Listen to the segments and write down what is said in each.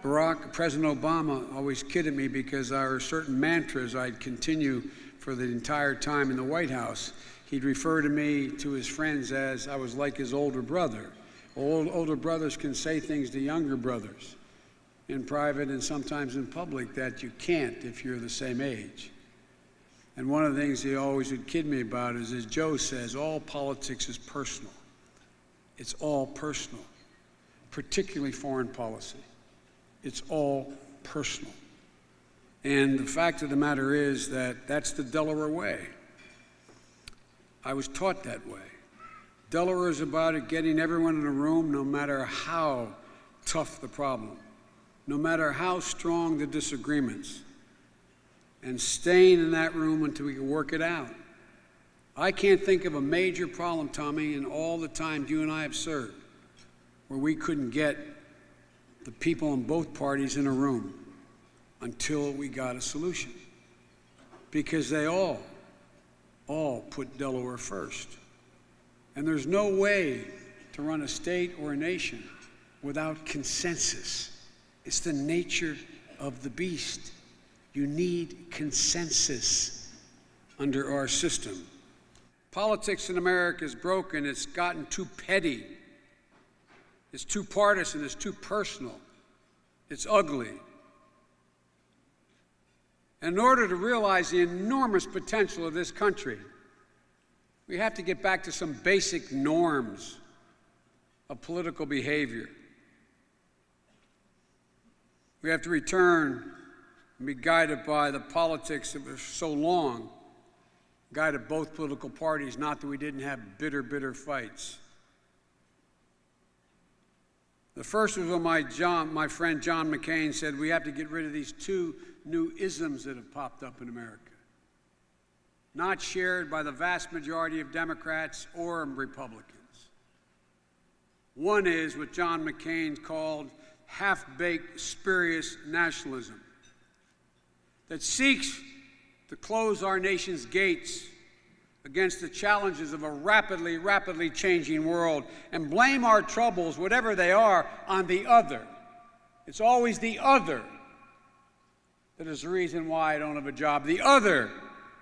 President Obama always kidded me because there were certain mantras I'd continue for the entire time in the White House. He'd refer to me, to his friends, as I was like his older brother. Older brothers can say things to younger brothers in private and sometimes in public that you can't if you're the same age. And one of the things he always would kid me about is, as Joe says, all politics is personal. It's all personal, particularly foreign policy. It's all personal. And the fact of the matter is that that's the Delaware way. I was taught that way. Delaware is about getting everyone in a room, no matter how tough the problem, no matter how strong the disagreements, and staying in that room until we can work it out. I can't think of a major problem, Tommy, in all the times you and I have served, where we couldn't get the people in both parties in a room until we got a solution. Because they all put Delaware first. And there's no way to run a state or a nation without consensus. It's the nature of the beast. You need consensus under our system. Politics in America is broken. It's gotten too petty. It's too partisan. It's too personal. It's ugly. And in order to realize the enormous potential of this country, we have to get back to some basic norms of political behavior. We have to return and be guided by the politics that were so long guided both political parties, not that we didn't have bitter fights. The first was when my friend John McCain said we have to get rid of these two new isms that have popped up in America, not shared by the vast majority of Democrats or Republicans. One is what John McCain called half-baked, spurious nationalism that seeks to close our nation's gates against the challenges of a rapidly changing world and blame our troubles, whatever they are, on the other. It's always the other that is the reason why I don't have a job. The other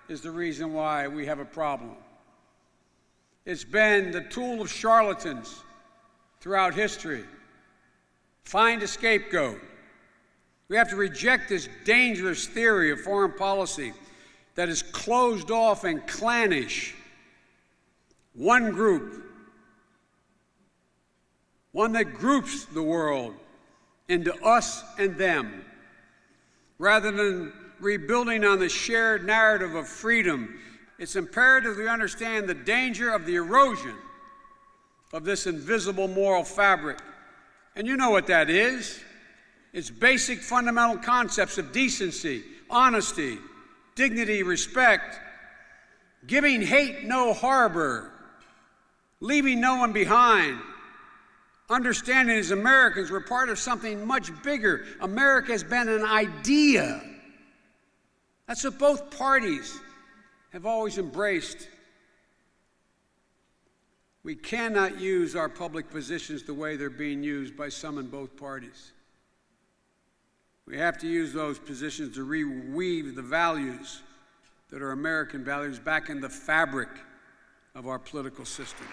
is the reason why we have a problem. It's been the tool of charlatans throughout history. Find a scapegoat. We have to reject this dangerous theory of foreign policy that is closed off and clannish. One group, one that groups the world into us and them, rather than rebuilding on the shared narrative of freedom. It's imperative we understand the danger of the erosion of this invisible moral fabric. And you know what that is. It's basic fundamental concepts of decency, honesty, dignity, respect, giving hate no harbor, leaving no one behind, understanding as Americans we're part of something much bigger. America has been an idea. That's what both parties have always embraced. We cannot use our public positions the way they're being used by some in both parties. We have to use those positions to reweave the values that are American values back in the fabric of our political system.